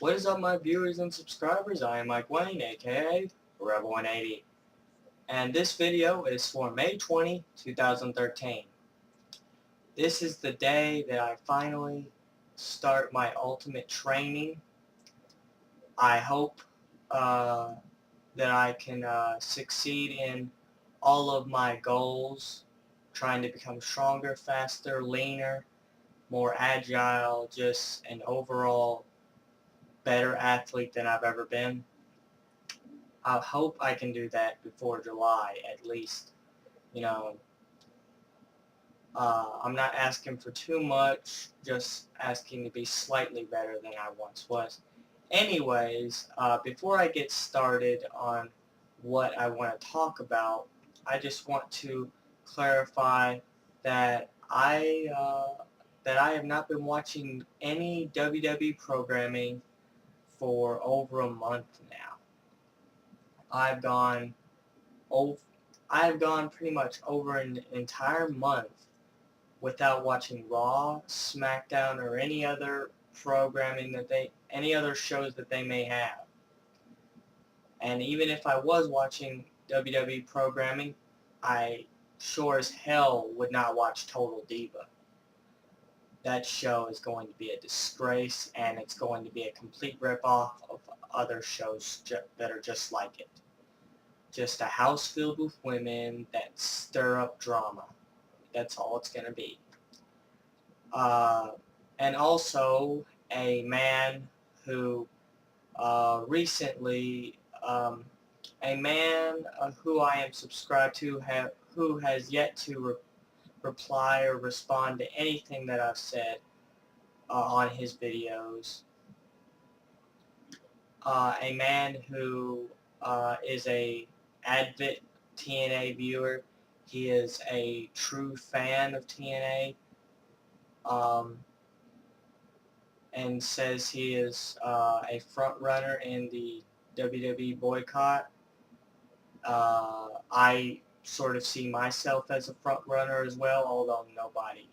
What is up, my viewers and subscribers? I am Mike Wayne, aka Rebel 180, and this video is for May 20, 2013. This is the day that I finally start my ultimate training. I hope that I can succeed in all of my goals, trying to become stronger, faster, leaner, more agile, just an overall better athlete than I've ever been. I hope I can do that before July at least. You know, I'm not asking for too much, just asking to be slightly better than I once was. Anyways, before I get started on what I want to talk about, I just want to clarify that I have not been watching any WWE programming for over a month now. I've gone over, I've gone pretty much over an entire month without watching Raw, SmackDown, or any other programming any other shows that they may have. And even if I was watching WWE programming, I sure as hell would not watch Total Diva. That show is going to be a disgrace, and it's going to be a complete ripoff of other shows that are just like it. Just a house filled with women that stir up drama. That's all it's going to be. Uh, and also a man who recently, a man who I am subscribed to, who has yet to reply or respond to anything that I've said on his videos. A man who is a avid TNA viewer. He is a true fan of TNA, and says he is a front runner in the WWE boycott. I sort of see myself as a front runner as well, although nobody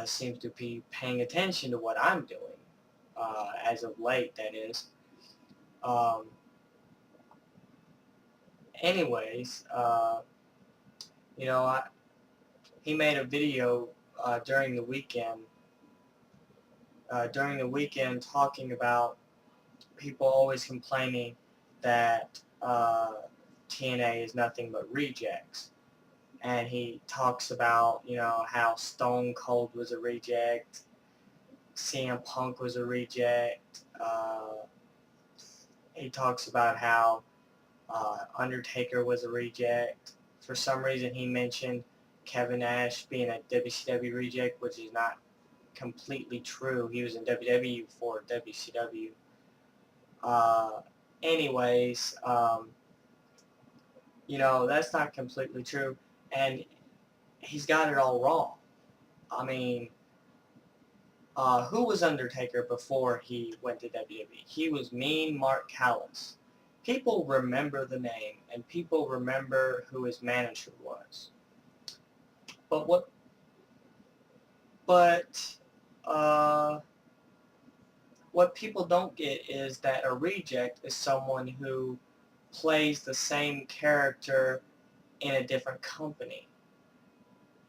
seems to be paying attention to what I'm doing as of late, that is. Um, anyways, you know, he made a video during the weekend talking about people always complaining that TNA is nothing but rejects. And he talks about, how Stone Cold was a reject, CM Punk was a reject. He talks about how Undertaker was a reject. For some reason, he mentioned Kevin Nash being a WCW reject, which is not completely true. He was in WWE before WCW. Anyways, that's not completely true, and he's got it all wrong. I mean, who was Undertaker before he went to WWE? He was Mean Mark Callis. People remember the name, and people remember who his manager was. But But what people don't get is that a reject is someone who plays the same character in a different company.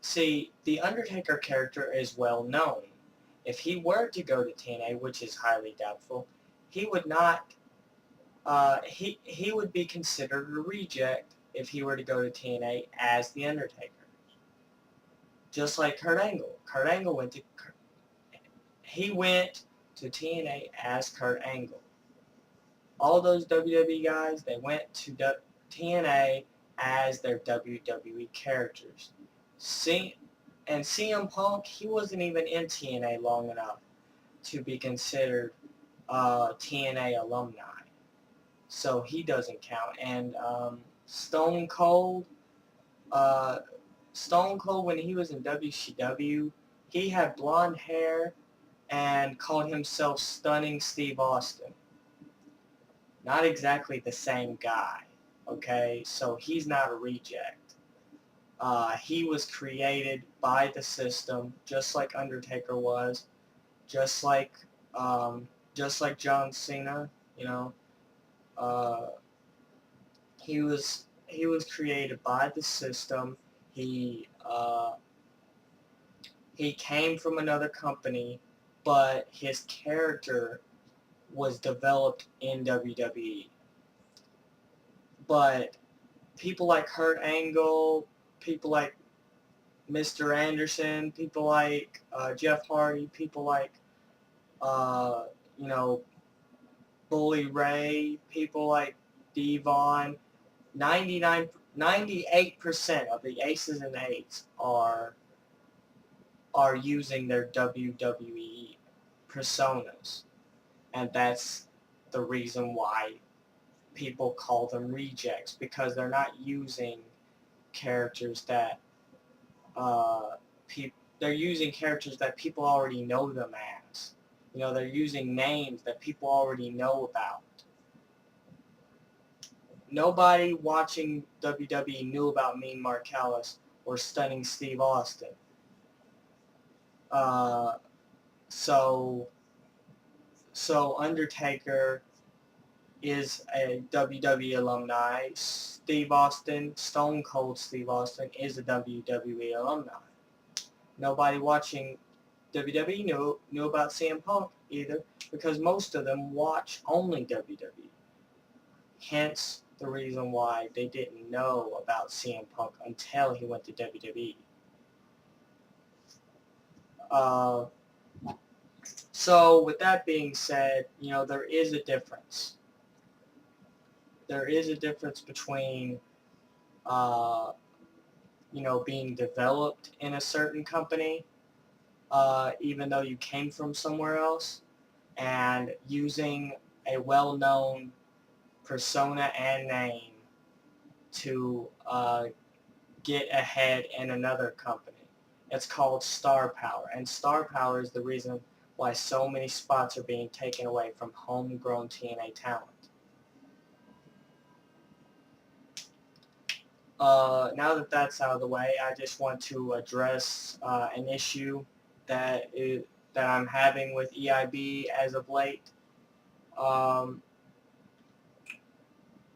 See, the Undertaker character is well known. If he were to go to TNA, which is highly doubtful, he would not. He would be considered a reject if he were to go to TNA as the Undertaker. Just like Kurt Angle. He went to TNA as Kurt Angle. All those WWE guys, they went to TNA as their WWE characters. And CM Punk, he wasn't even in TNA long enough to be considered TNA alumni. So he doesn't count. And Stone Cold, when he was in WCW, he had blonde hair and called himself Stunning Steve Austin. Not exactly the same guy, okay? So he's not a reject. He was created by the system, just like Undertaker was, just like just like John Cena, you know, uh, he was created by the system. He came from another company, but his character was developed in WWE. But people like Kurt Angle, people like Mr. Anderson, people like Jeff Hardy, people like uh, you know Bully Ray, people like Devon, 98% of the aces and eights are using their WWE personas, and that's the reason why people call them rejects, because they're not using characters that they're using characters that people already know them as. You know, they're using names that people already know about. Nobody watching WWE knew about Mean Mark Callis or Stunning Steve Austin. Uh, so Undertaker is a WWE alumni. Steve Austin, Stone Cold Steve Austin, is a WWE alumni. Nobody watching WWE knew about CM Punk either, because most of them watch only WWE. Hence the reason why they didn't know about CM Punk until he went to WWE. Uh, so with that being said, you know, there is a difference. There is a difference between, uh, you know, being developed in a certain company, even though you came from somewhere else, and using a well-known persona and name to get ahead in another company. It's called star power, and star power is the reason why so many spots are being taken away from homegrown TNA talent. Now that that's out of the way, I just want to address an issue that I'm having with EIB as of late. Um,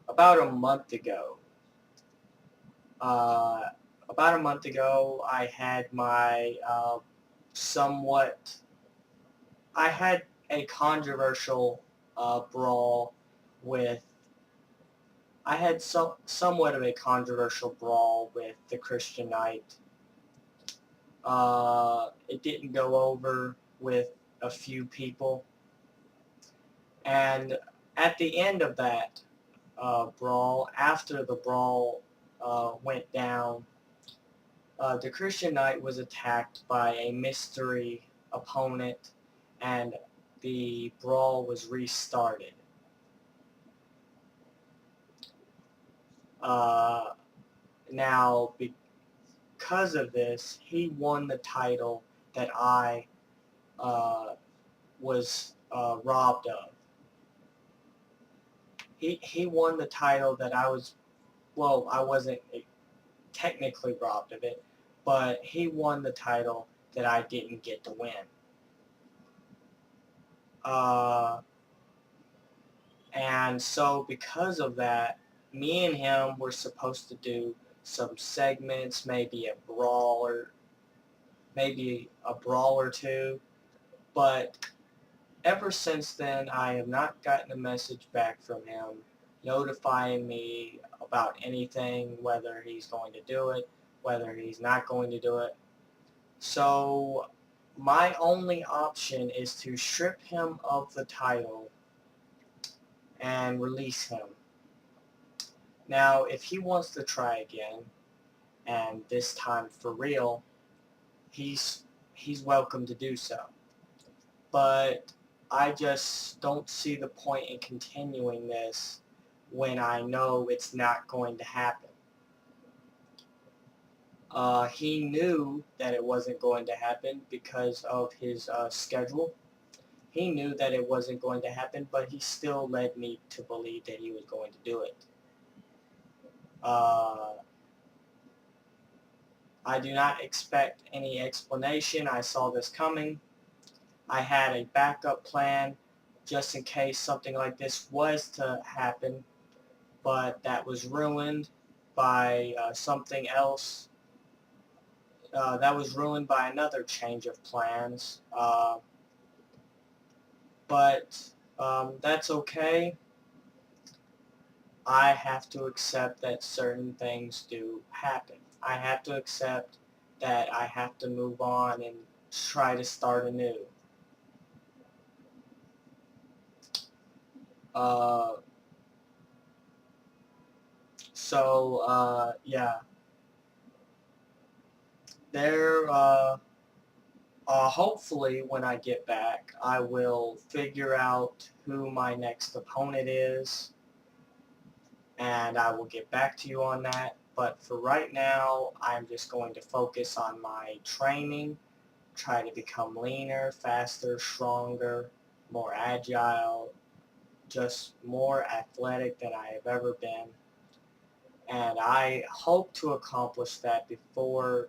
about a month ago, uh, I had my somewhat, I had a controversial brawl with, I had somewhat of a controversial brawl with the Christian Knight. It didn't go over with a few people, and at the end of that brawl, after the brawl went down, the Christian Knight was attacked by a mystery opponent, and the brawl was restarted. Uh, Now, because of this, he won the title that I was robbed of. He won the title that I wasn't technically robbed of it, but he won the title that I didn't get to win. Uh, and so because of that, me and him were supposed to do some segments, maybe a brawl or two, but ever since then, I have not gotten a message back from him notifying me about anything, whether he's going to do it, whether he's not going to do it. So my only option is to strip him of the title and release him. Now, if he wants to try again, and this time for real, he's welcome to do so. But I just don't see the point in continuing this when I know it's not going to happen. He knew that it wasn't going to happen because of his schedule. He knew that it wasn't going to happen, but he still led me to believe that he was going to do it. Uh, I do not expect any explanation. I saw this coming. I had a backup plan just in case something like this was to happen, but that was ruined by something else. That was ruined by another change of plans. But that's okay. I have to accept that certain things do happen. I have to accept that I have to move on and try to start anew. Uh, yeah, there. Hopefully, when I get back, I will figure out who my next opponent is, and I will get back to you on that. But for right now, I'm just going to focus on my training, try to become leaner, faster, stronger, more agile, just more athletic than I have ever been. And I hope to accomplish that before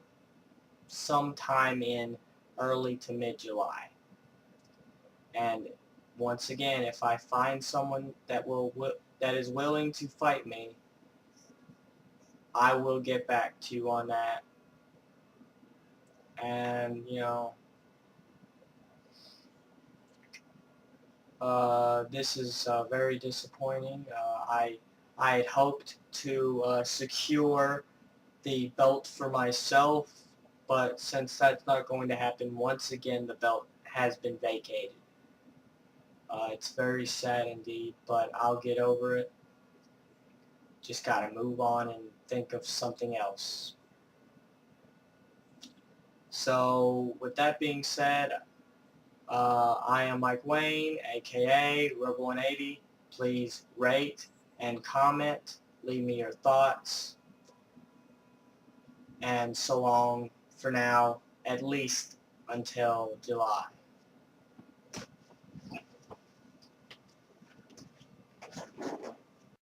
sometime in early to mid-July. And once again, if I find someone that is willing to fight me, I will get back to you on that. And this is very disappointing. I had hoped to secure the belt for myself, but since that's not going to happen, once again the belt has been vacated. It's very sad indeed, but I'll get over it. Just gotta move on and think of something else. So with that being said, I am Mike Wayne, aka Rebel 180. Please rate and comment. Leave me your thoughts. And so long for now, at least until July.